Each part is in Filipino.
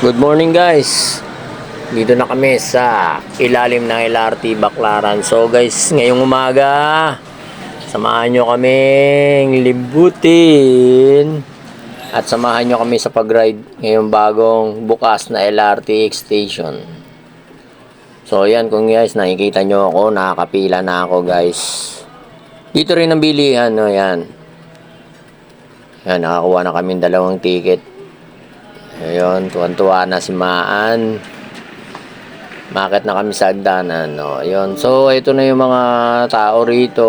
Good morning guys. Dito na kami sa ilalim ng LRT Baclaran. So guys, ngayong umaga, samahan nyo kaming libutin at samahan nyo kami sa pag-ride ngayong bagong bukas na LRT station. So yan, kung guys nakikita nyo ako, nakakapila na ako guys. Dito rin ang bilihan, no, yan. Yan, nakakuha na kami dalawang ticket. Ayun, tuwan-tuwa na si Maan. Bakit na kami sa hagdanan, no? Ayun. So, ito na yung mga tao rito.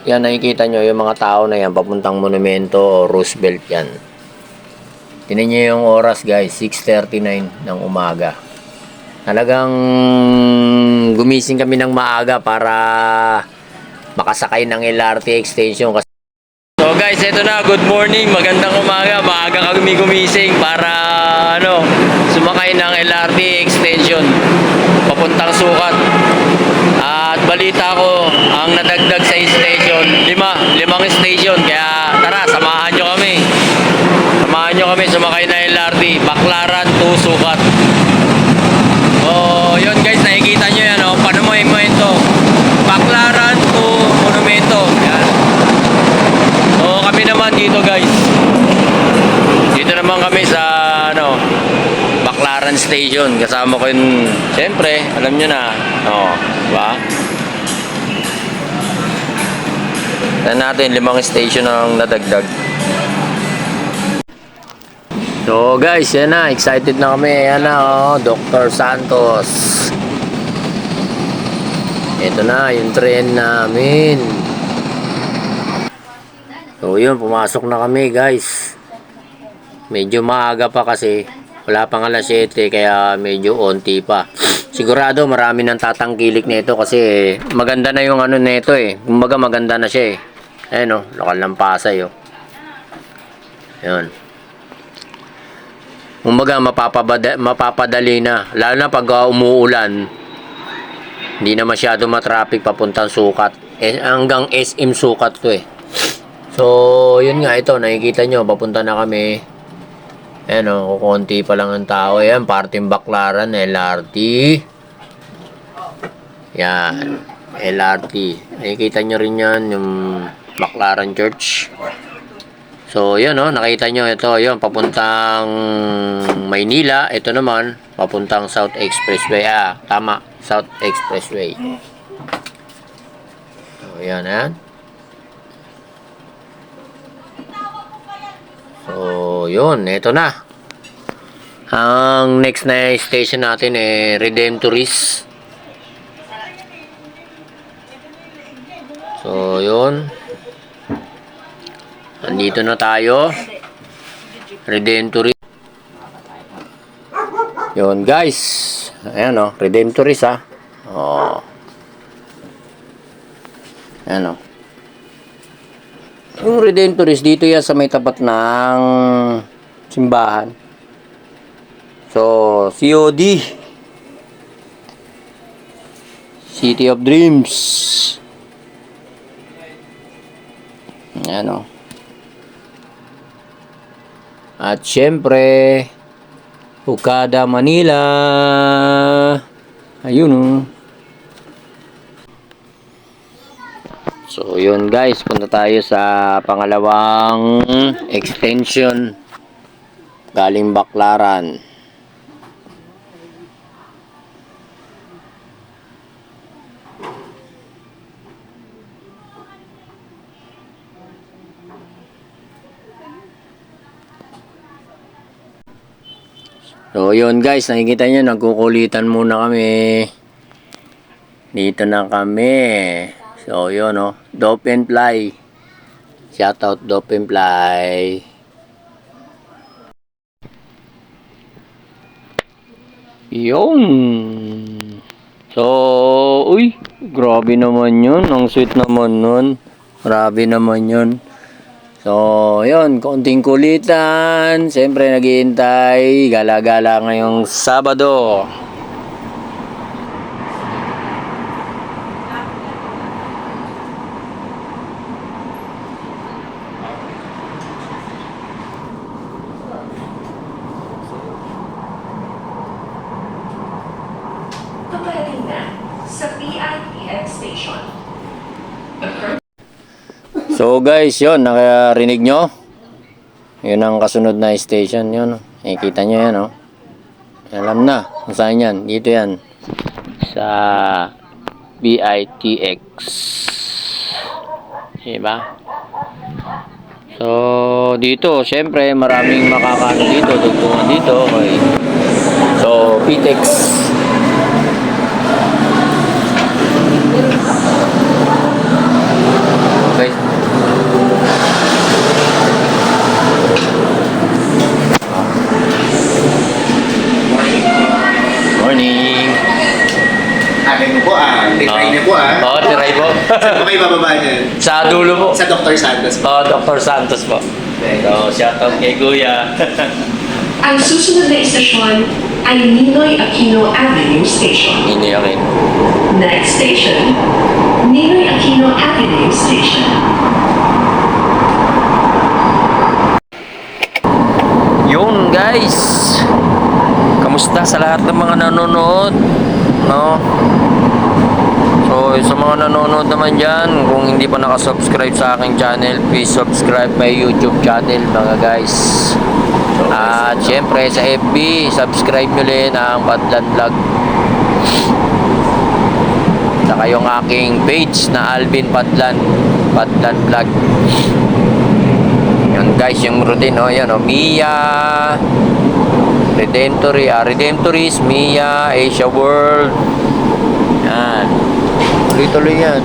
Yan, nakikita nyo, yung mga tao na yan, papuntang Monumento o Roosevelt yan. Tinan nyo yung oras, guys, 6:39 ng umaga. Talagang gumising kami ng maaga para makasakay ng LRT extension. So guys, ito na, good morning, magandang umaga, maaga kami gumising para sumakay ng LRT extension papuntang Sukat. At balita ko, ang nadagdag sa station, limang station, kaya tara, samahan nyo kami sumakay ng LRT Baclaran to Sukat. Oh, yun guys, nakikita nyo yan, Monumento, Baclaran to Monumento, yan. So kami naman dito guys. Dito naman kami sa Baclaran Station. Kasama ko yung, siyempre, alam nyo na. Diba? Tignan natin, 5 station ang nadagdag. So guys, yan na, excited na kami. Yan na, Dr. Santos. Ito na yung train namin. So yun, pumasok na kami guys. Medyo maaga pa kasi wala pang alas 7, kaya medyo onti pa. Sigurado marami nang tatangkilik nito kasi maganda na yung nito kumbaga maganda na siya Ayun lokal ng Pasay Yun. Kumbaga mapapadali na. Lalo na pag umuulan. Hindi na masyado matraffic papuntang Sukat. Hanggang SM Sukat to So, yun nga, ito, nakikita nyo, papunta na kami. Ayan kukunti pa lang ang tao. Ayan, parting Baclaran, LRT. Yan, LRT. Nakikita nyo rin yan, yung Baclaran Church. So, yun, nakita nyo, ito, yun, papuntang Maynila. Ito naman, papuntang South Expressway. Tama, South Expressway. So, yan, So, yun. Ito na. Ang next na station natin Redemptorist. So, yun. Andito na tayo. Redemptorist. Yun, guys. Ayan, Redemptorist, Ayan, Yung Redemptorist dito yan sa may tapat ng simbahan. So, COD, City of Dreams. Ayan At syempre, Okada, Manila. Ayun So, yun guys, punta tayo sa pangalawang extension galing Baclaran. So, yun guys, nakikita nyo, nagkukulitan muna kami. Dito na kami. So, yun, Dope and Fly. Shoutout, Dope and Fly. Yun. So, uy, grabe naman yun. Ang sweet naman nun. Grabe naman yun. So, yun, konting kulitan. Siyempre, naghihintay. Gala-gala ngayong Sabado. So guys, yun, nakarinig nyo? Yun ang kasunod na station yun. Nakikita nyo yan, oh. Alam na kung saan yan. Dito yan. Sa BITX. Diba? So, dito, syempre, maraming makakano dito. Tugtungan dito. Okay. So, PTX. Okay. Morning. Akin mo po titry niyo po Oo, try po. Saan po kayo bababa niyan? Sa dulo po. Sa Dr. Santos po. Oo, Dr. Santos po. So, shoutout kay Kuya. Ang susunod na istasyon ay Ninoy Aquino Avenue Station. Hindi akin. Next station, Ninoy Aquino Avenue Station. Yun guys. Kamusta sa lahat ng mga nanonood? No? So, sa mga nanonood naman dyan, kung hindi pa nakasubscribe sa aking channel, please subscribe my YouTube channel mga guys. At syempre sa FB, subscribe nyo rin ang Padlan Vlog. Saka yung aking page na Alvin Padlan Vlog. Yun guys, yung routine, oh, yan, oh, Mia, Redemptories, Mia, Asia World. Yan. Tuloy-tuloy yan.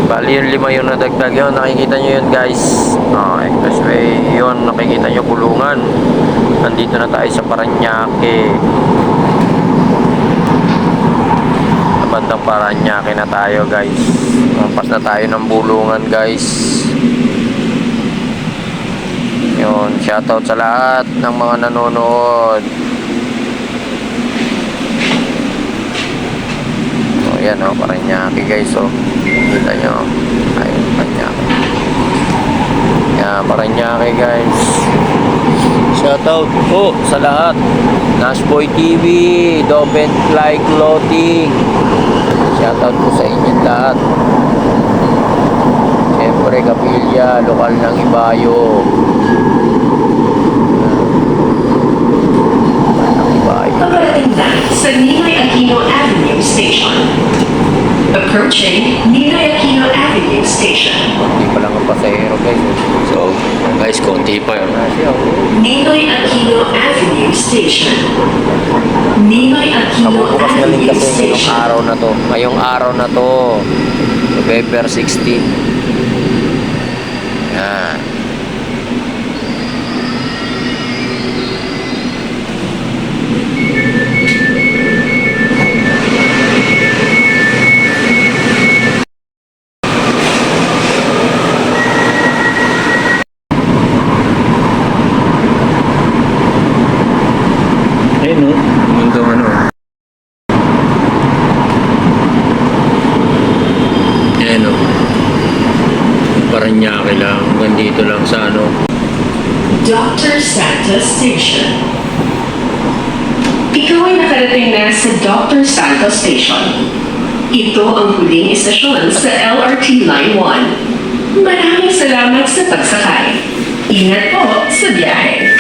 Bali yung 5 yung nadagdag yun. Nakikita nyo yun guys. Okay. Tapos yun, nakikita nyo Bulungan. Nandito na tayo sa Paranaque. Sa bandang Paranaque na tayo guys. Mampas na tayo ng Bulungan guys. Yun, shoutout sa lahat ng mga nanonood. So, yan o, Paranaque guys, o. Kita nyo. Ayun, Paranaque. Yan, Paranaque guys. Shoutout po sa lahat. Nashboy TV, Doben Fly Clothing. Shoutout po sa inyong lahat. Siyempre, Kapilya, lokal ng Ibayo. Paparating na sa Ninoy Aquino Avenue Station. Approaching Ninoy Aquino Avenue Station. Konti pa lang ang pasahero guys. So, guys, konti pa yun. Ninoy Aquino Avenue Station. Ninoy Aquino Kabubukas na rin Avenue kasi ngayong Station. araw na to. Ngayong araw na to. November 16. Yan. Ayun o. Mundo ano. Ayan o. Paranaque lang. Nandito lang sa ano. Dr. Santos Station. Ikaw ay nakarating na sa Dr. Santos Station. Ito ang huling istasyon sa LRT Line 1. Maraming salamat sa pagsakay. Ingat po sa biyahe.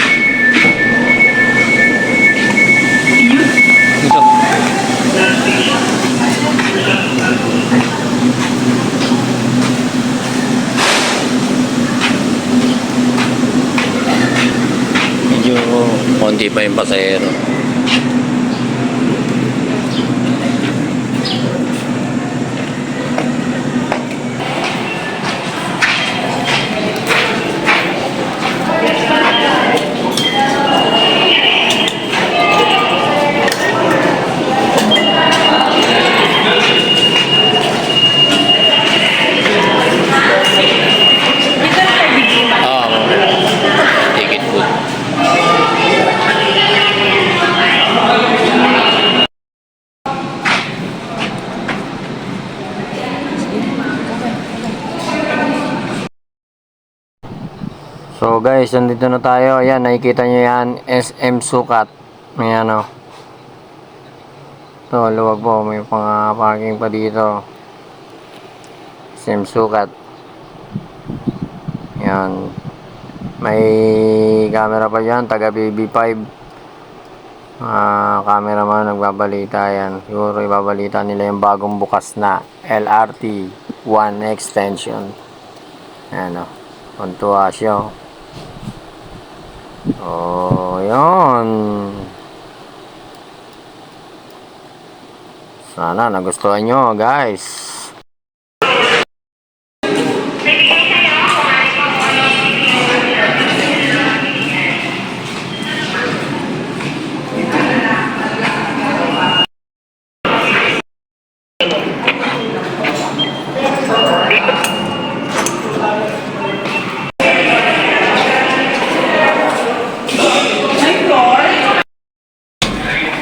Ito. Medyo konti pa yung pasahero. Ticket booth. So guys, nandito na tayo. Ayan, nakikita nyo yan. SM Sukat. Ayan o. Ito, luwag po. May parking pa dito. SM Sukat. Yan. May camera pa dyan, taga BB5. Cameraman nagbabalita yan. Siguro ibabalita nila yung bagong bukas na LRT 1 extension. Ayan o. Puntua siya. Oh, yun. Sana nagustuhan nyo, guys.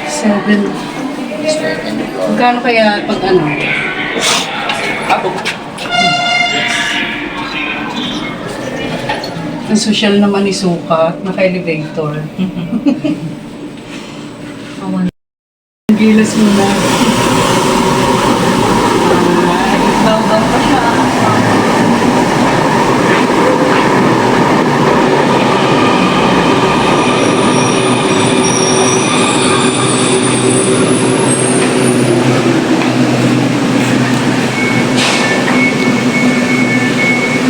Seven. Magkano kaya pag ano? Ang social naman ni Sukat, naka-elevator. Ang gilas mo na. Bawang pa siya.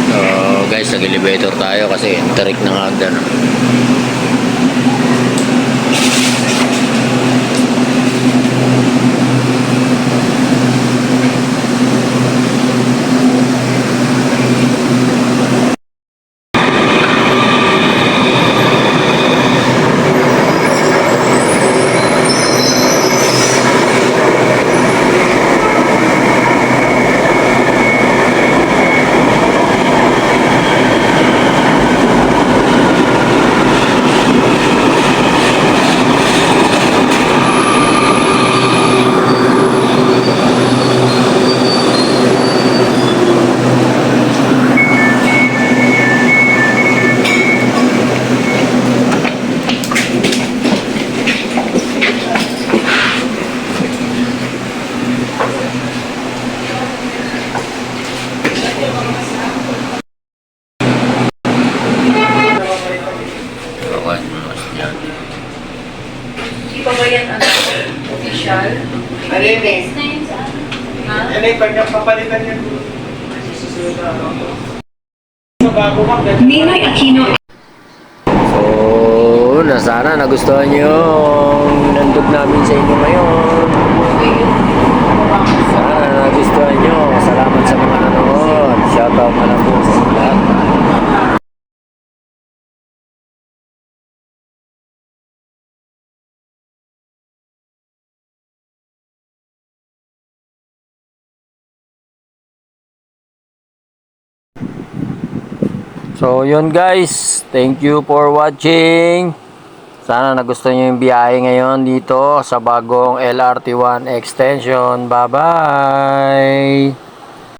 So guys, nag-elevator tayo kasi tarik ng hagdan. Di ba ba yan ano? Official? Ano yun eh? Ano yung pagkapapalitan yun? Susunod na ano? Sa bago ka, Ninoy Aquino So, sana nagustuhan nyo yung nandog namin sa inyo ngayon. Sana nagustuhan nyo. Salamat sa mga nanonood. Shoutout na lang po sa lahat. So, yun guys. Thank you for watching. Sana nagustuhan nyo yung biyahe ngayon dito sa bagong LRT1 extension. Bye-bye!